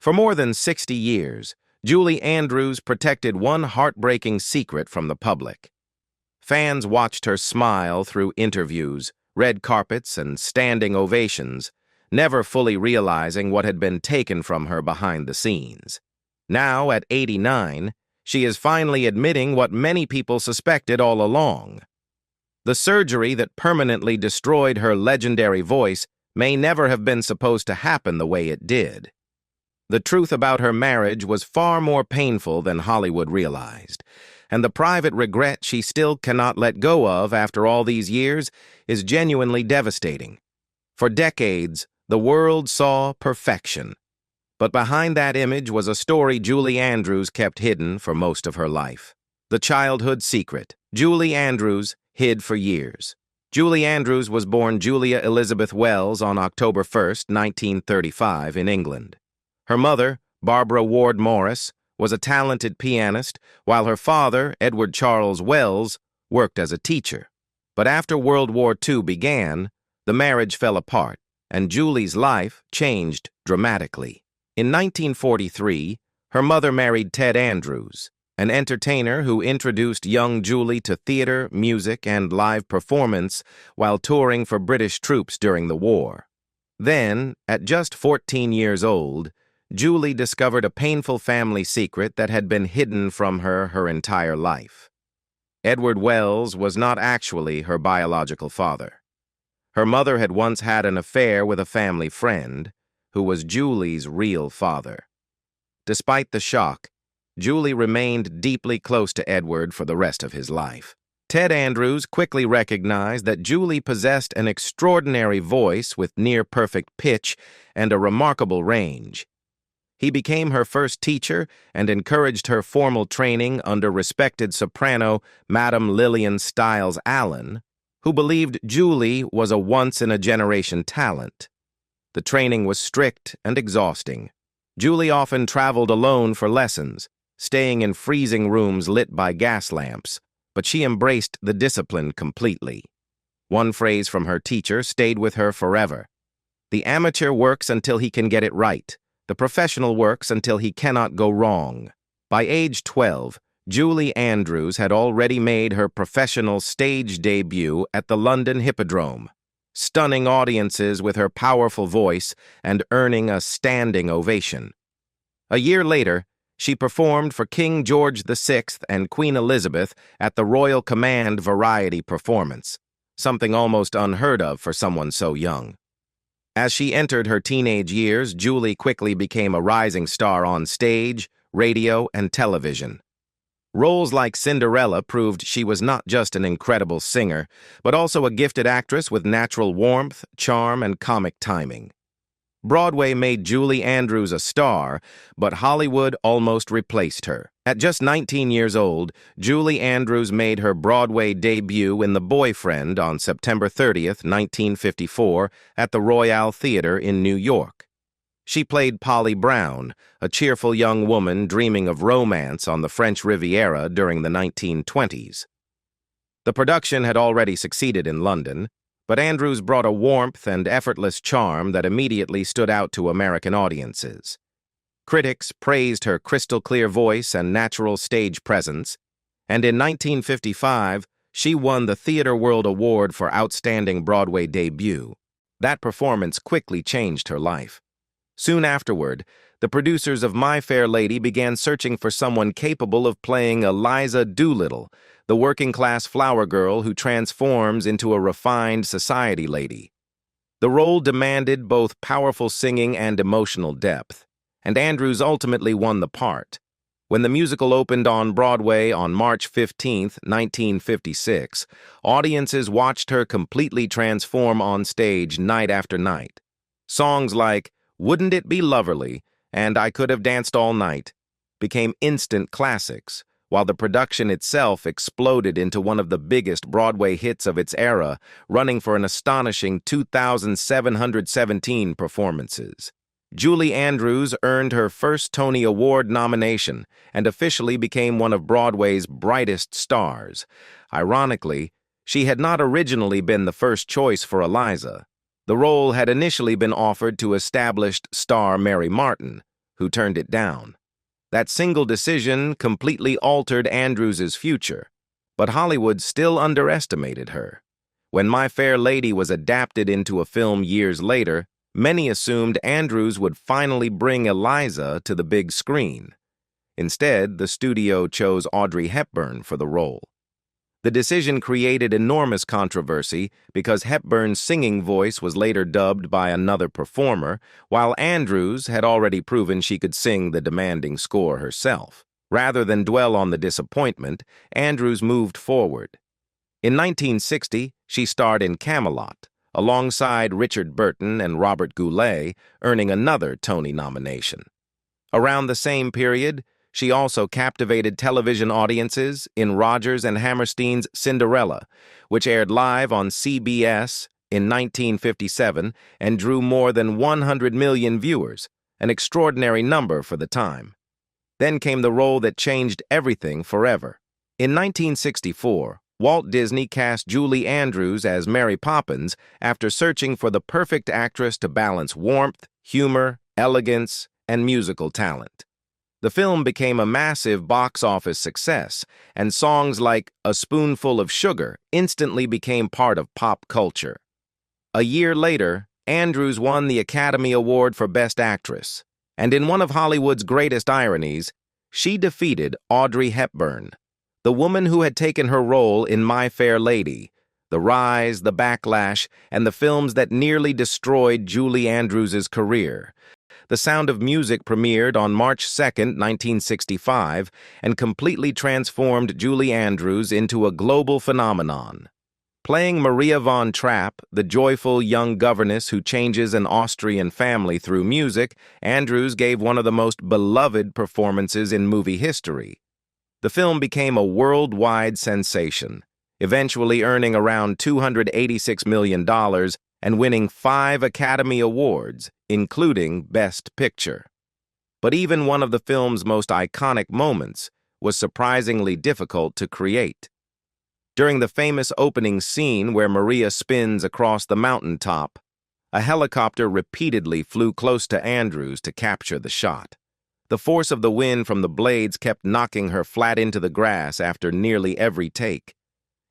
For more than 60 years, Julie Andrews protected one heartbreaking secret from the public. Fans watched her smile through interviews, red carpets, and standing ovations, never fully realizing what had been taken from her behind the scenes. Now, at 89, she is finally admitting what many people suspected all along. The surgery that permanently destroyed her legendary voice may never have been supposed to happen the way it did. The truth about her marriage was far more painful than Hollywood realized, and the private regret she still cannot let go of after all these years is genuinely devastating. For decades, the world saw perfection. But behind that image was a story Julie Andrews kept hidden for most of her life. The childhood secret. Julie Andrews hid for years. Julie Andrews was born Julia Elizabeth Wells on October 1, 1935, in England. Her mother, Barbara Ward Morris, was a talented pianist, while her father, Edward Charles Wells, worked as a teacher. But after World War II began, the marriage fell apart, and Julie's life changed dramatically. In 1943, her mother married Ted Andrews, an entertainer who introduced young Julie to theater, music, and live performance while touring for British troops during the war. Then, at just 14 years old, Julie discovered a painful family secret that had been hidden from her entire life. Edward Wells was not actually her biological father. Her mother had once had an affair with a family friend, who was Julie's real father. Despite the shock, Julie remained deeply close to Edward for the rest of his life. Ted Andrews quickly recognized that Julie possessed an extraordinary voice with near-perfect pitch and a remarkable range. He became her first teacher and encouraged her formal training under respected soprano Madame Lillian Stiles Allen, who believed Julie was a once-in-a-generation talent. The training was strict and exhausting. Julie often traveled alone for lessons, staying in freezing rooms lit by gas lamps, but she embraced the discipline completely. One phrase from her teacher stayed with her forever. "The amateur works until he can get it right. The professional works until he cannot go wrong." By age 12, Julie Andrews had already made her professional stage debut at the London Hippodrome, stunning audiences with her powerful voice and earning a standing ovation. A year later, she performed for King George VI and Queen Elizabeth at the Royal Command Variety Performance, something almost unheard of for someone so young. As she entered her teenage years, Julie quickly became a rising star on stage, radio, and television. Roles like Cinderella proved she was not just an incredible singer, but also a gifted actress with natural warmth, charm, and comic timing. Broadway made Julie Andrews a star, but Hollywood almost replaced her. At just 19 years old, Julie Andrews made her Broadway debut in The Boyfriend on September 30, 1954, at the Royale Theater in New York. She played Polly Brown, a cheerful young woman dreaming of romance on the French Riviera during the 1920s. The production had already succeeded in London, but Andrews brought a warmth and effortless charm that immediately stood out to American audiences. Critics praised her crystal-clear voice and natural stage presence, and in 1955, she won the Theatre World Award for Outstanding Broadway Debut. That performance quickly changed her life. Soon afterward, the producers of My Fair Lady began searching for someone capable of playing Eliza Doolittle, the working-class flower girl who transforms into a refined society lady. The role demanded both powerful singing and emotional depth, and Andrews ultimately won the part. When the musical opened on Broadway on March 15, 1956, audiences watched her completely transform on stage night after night. Songs like "Wouldn't It Be Loverly" and "I Could Have Danced All Night" became instant classics, while the production itself exploded into one of the biggest Broadway hits of its era, running for an astonishing 2,717 performances. Julie Andrews earned her first Tony Award nomination and officially became one of Broadway's brightest stars. Ironically, she had not originally been the first choice for Eliza. The role had initially been offered to established star Mary Martin, who turned it down. That single decision completely altered Andrews's future, but Hollywood still underestimated her. When My Fair Lady was adapted into a film years later, many assumed Andrews would finally bring Eliza to the big screen. Instead, the studio chose Audrey Hepburn for the role. The decision created enormous controversy because Hepburn's singing voice was later dubbed by another performer, while Andrews had already proven she could sing the demanding score herself. Rather than dwell on the disappointment, Andrews moved forward. In 1960, she starred in Camelot, alongside Richard Burton and Robert Goulet, earning another Tony nomination. Around the same period, she also captivated television audiences in Rodgers and Hammerstein's Cinderella, which aired live on CBS in 1957 and drew more than 100 million viewers, an extraordinary number for the time. Then came the role that changed everything forever. In 1964, Walt Disney cast Julie Andrews as Mary Poppins after searching for the perfect actress to balance warmth, humor, elegance, and musical talent. The film became a massive box office success, and songs like A Spoonful of Sugar instantly became part of pop culture. A year later, Andrews won the Academy Award for Best Actress, and in one of Hollywood's greatest ironies, she defeated Audrey Hepburn, the woman who had taken her role in My Fair Lady, the rise, the backlash, and the films that nearly destroyed Julie Andrews's career. The Sound of Music premiered on March 2, 1965, and completely transformed Julie Andrews into a global phenomenon. Playing Maria von Trapp, the joyful young governess who changes an Austrian family through music, Andrews gave one of the most beloved performances in movie history. The film became a worldwide sensation, eventually earning around $286 million and winning 5 Academy Awards, including Best Picture. But even one of the film's most iconic moments was surprisingly difficult to create. During the famous opening scene where Maria spins across the mountaintop, a helicopter repeatedly flew close to Andrews to capture the shot. The force of the wind from the blades kept knocking her flat into the grass after nearly every take.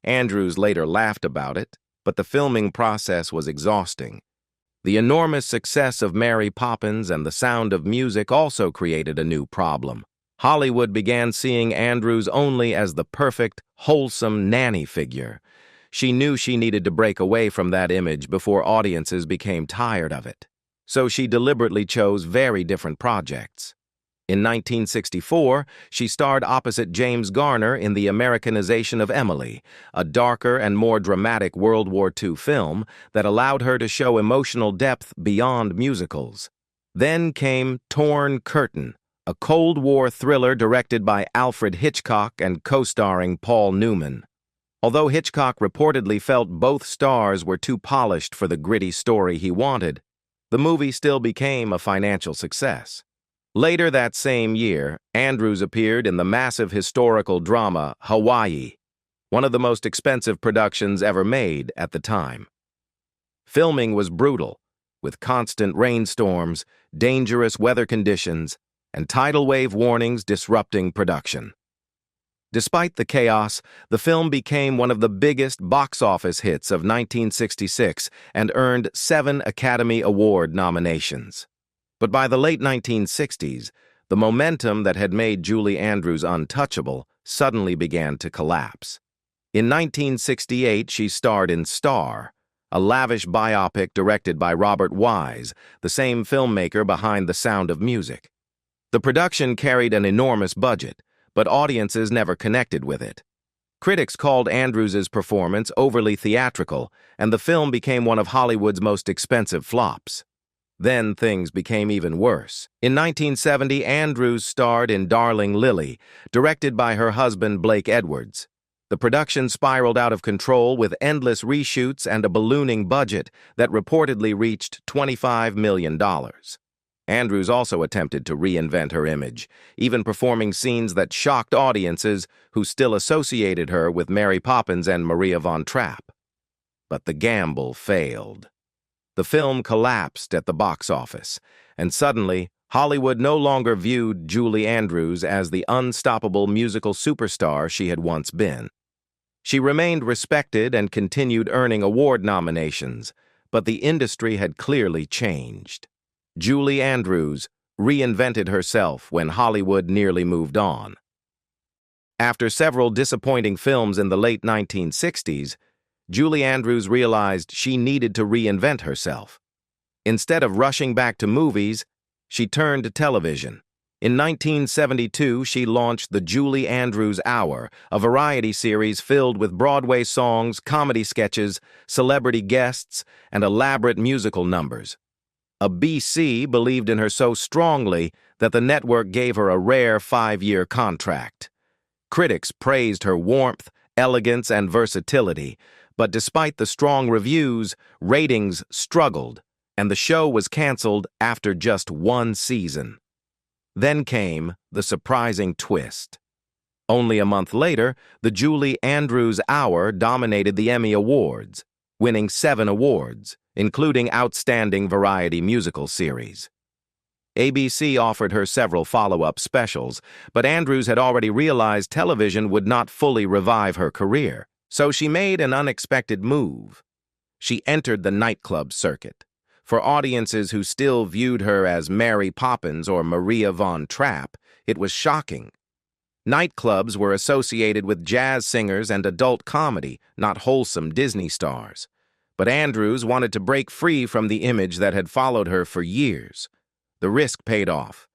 Andrews later laughed about it, but the filming process was exhausting. The enormous success of Mary Poppins and The Sound of Music also created a new problem. Hollywood began seeing Andrews only as the perfect, wholesome nanny figure. She knew she needed to break away from that image before audiences became tired of it. So she deliberately chose very different projects. In 1964, she starred opposite James Garner in The Americanization of Emily, a darker and more dramatic World War II film that allowed her to show emotional depth beyond musicals. Then came Torn Curtain, a Cold War thriller directed by Alfred Hitchcock and co-starring Paul Newman. Although Hitchcock reportedly felt both stars were too polished for the gritty story he wanted, the movie still became a financial success. Later that same year, Andrews appeared in the massive historical drama Hawaii, one of the most expensive productions ever made at the time. Filming was brutal, with constant rainstorms, dangerous weather conditions, and tidal wave warnings disrupting production. Despite the chaos, the film became one of the biggest box office hits of 1966 and earned 7 Academy Award nominations. But by the late 1960s, the momentum that had made Julie Andrews untouchable suddenly began to collapse. In 1968, she starred in Star, a lavish biopic directed by Robert Wise, the same filmmaker behind The Sound of Music. The production carried an enormous budget, but audiences never connected with it. Critics called Andrews's performance overly theatrical, and the film became one of Hollywood's most expensive flops. Then things became even worse. In 1970, Andrews starred in Darling Lily, directed by her husband Blake Edwards. The production spiraled out of control with endless reshoots and a ballooning budget that reportedly reached $25 million. Andrews also attempted to reinvent her image, even performing scenes that shocked audiences who still associated her with Mary Poppins and Maria von Trapp. But the gamble failed. The film collapsed at the box office, and suddenly, Hollywood no longer viewed Julie Andrews as the unstoppable musical superstar she had once been. She remained respected and continued earning award nominations, but the industry had clearly changed. Julie Andrews reinvented herself when Hollywood nearly moved on. After several disappointing films in the late 1960s, Julie Andrews realized she needed to reinvent herself. Instead of rushing back to movies, she turned to television. In 1972, she launched The Julie Andrews Hour, a variety series filled with Broadway songs, comedy sketches, celebrity guests, and elaborate musical numbers. A BC believed in her so strongly that the network gave her a rare 5-year contract. Critics praised her warmth, elegance, and versatility, but despite the strong reviews, ratings struggled, and the show was canceled after just one season. Then came the surprising twist. Only a month later, The Julie Andrews Hour dominated the Emmy Awards, winning 7 awards, including Outstanding Variety Musical Series. ABC offered her several follow-up specials, but Andrews had already realized television would not fully revive her career, so she made an unexpected move. She entered the nightclub circuit. For audiences who still viewed her as Mary Poppins or Maria von Trapp, it was shocking. Nightclubs were associated with jazz singers and adult comedy, not wholesome Disney stars. But Andrews wanted to break free from the image that had followed her for years. The risk paid off.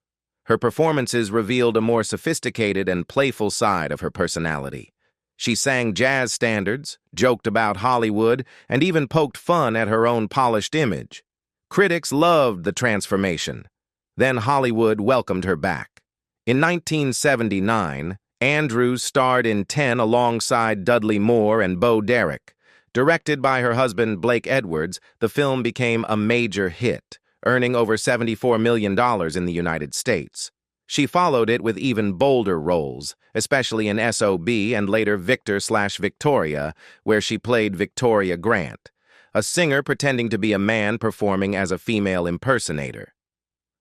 Her performances revealed a more sophisticated and playful side of her personality. She sang jazz standards, joked about Hollywood, and even poked fun at her own polished image. Critics loved the transformation. Then Hollywood welcomed her back. In 1979, Andrews starred in 10 alongside Dudley Moore and Bo Derek. Directed by her husband Blake Edwards, the film became a major hit, earning over $74 million in the United States. She followed it with even bolder roles, especially in S.O.B. and later Victor/Victoria, where she played Victoria Grant, a singer pretending to be a man performing as a female impersonator.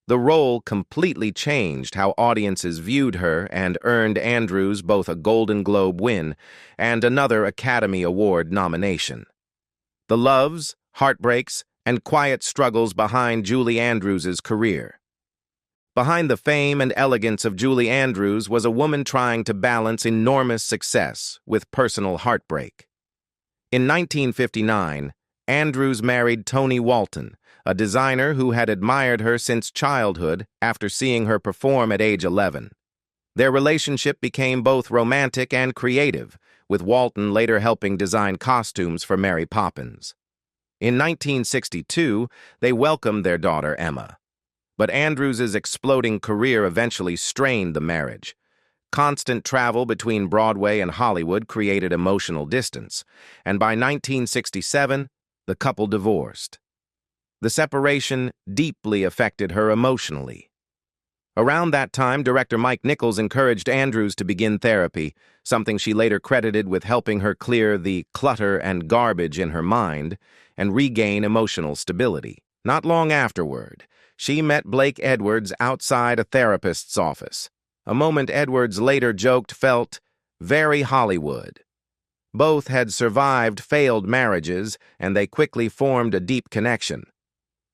The role completely changed how audiences viewed her and earned Andrews both a Golden Globe win and another Academy Award nomination. The loves, heartbreaks, and quiet struggles behind Julie Andrews' career. Behind the fame and elegance of Julie Andrews was a woman trying to balance enormous success with personal heartbreak. In 1959, Andrews married Tony Walton, a designer who had admired her since childhood after seeing her perform at age 11. Their relationship became both romantic and creative, with Walton later helping design costumes for Mary Poppins. In 1962, they welcomed their daughter Emma. But Andrews' exploding career eventually strained the marriage. Constant travel between Broadway and Hollywood created emotional distance, and by 1967, the couple divorced. The separation deeply affected her emotionally. Around that time, director Mike Nichols encouraged Andrews to begin therapy, something she later credited with helping her clear the clutter and garbage in her mind and regain emotional stability. Not long afterward, she met Blake Edwards outside a therapist's office, a moment Edwards later joked felt very Hollywood. Both had survived failed marriages, and they quickly formed a deep connection.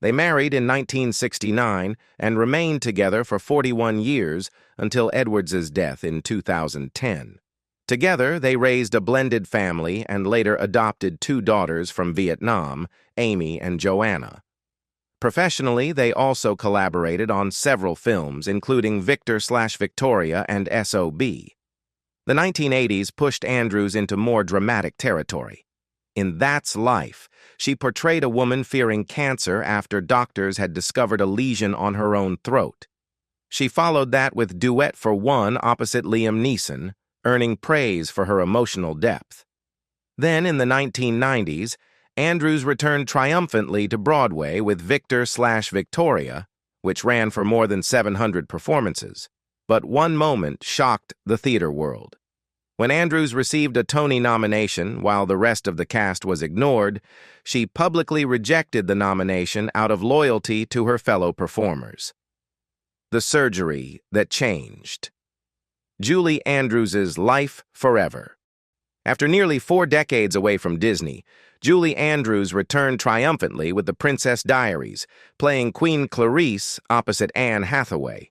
They married in 1969 and remained together for 41 years until Edwards' death in 2010. Together, they raised a blended family and later adopted 2 daughters from Vietnam, Amy and Joanna. Professionally, they also collaborated on several films, including Victor/Victoria and S.O.B. The 1980s pushed Andrews into more dramatic territory. In That's Life, she portrayed a woman fearing cancer after doctors had discovered a lesion on her own throat. She followed that with Duet for One opposite Liam Neeson, earning praise for her emotional depth. Then, in the 1990s, Andrews returned triumphantly to Broadway with Victor/Victoria, which ran for more than 700 performances. But one moment shocked the theater world. When Andrews received a Tony nomination while the rest of the cast was ignored, she publicly rejected the nomination out of loyalty to her fellow performers. The surgery that changed. Julie Andrews's life forever. After nearly 4 decades away from Disney, Julie Andrews returned triumphantly with The Princess Diaries, playing Queen Clarice opposite Anne Hathaway.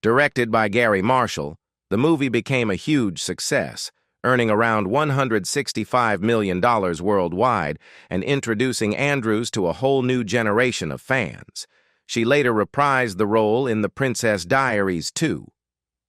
Directed by Gary Marshall, the movie became a huge success, earning around $165 million worldwide and introducing Andrews to a whole new generation of fans. She later reprised the role in The Princess Diaries 2,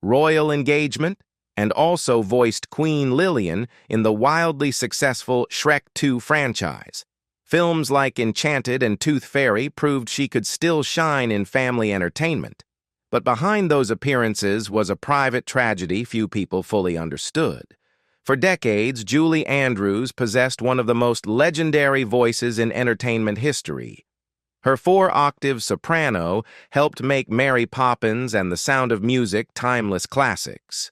royal engagement, and also voiced Queen Lillian in the wildly successful Shrek 2 franchise. Films like Enchanted and Tooth Fairy proved she could still shine in family entertainment. But behind those appearances was a private tragedy few people fully understood. For decades, Julie Andrews possessed one of the most legendary voices in entertainment history. Her 4-octave soprano helped make Mary Poppins and The Sound of Music timeless classics.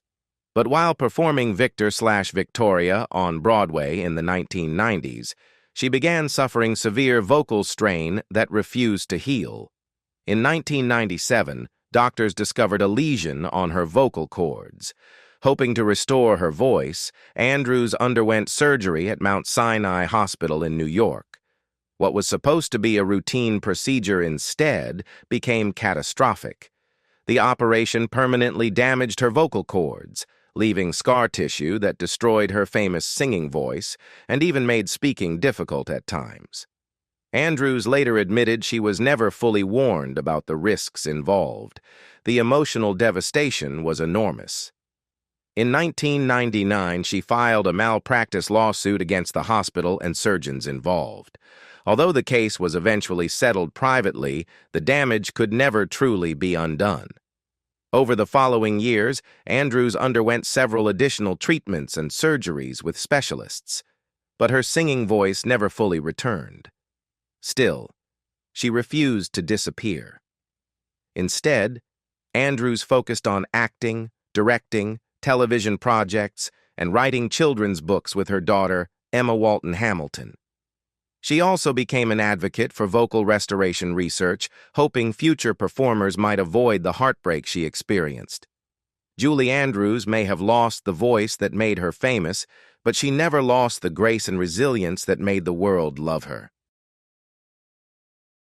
But while performing Victor/Victoria on Broadway in the 1990s, she began suffering severe vocal strain that refused to heal. In 1997, doctors discovered a lesion on her vocal cords. Hoping to restore her voice, Andrews underwent surgery at Mount Sinai Hospital in New York. What was supposed to be a routine procedure instead became catastrophic. The operation permanently damaged her vocal cords, leaving scar tissue that destroyed her famous singing voice and even made speaking difficult at times. Andrews later admitted she was never fully warned about the risks involved. The emotional devastation was enormous. In 1999, she filed a malpractice lawsuit against the hospital and surgeons involved. Although the case was eventually settled privately, the damage could never truly be undone. Over the following years, Andrews underwent several additional treatments and surgeries with specialists, but her singing voice never fully returned. Still, she refused to disappear. Instead, Andrews focused on acting, directing, television projects, and writing children's books with her daughter, Emma Walton Hamilton. She also became an advocate for vocal restoration research, hoping future performers might avoid the heartbreak she experienced. Julie Andrews may have lost the voice that made her famous, but she never lost the grace and resilience that made the world love her.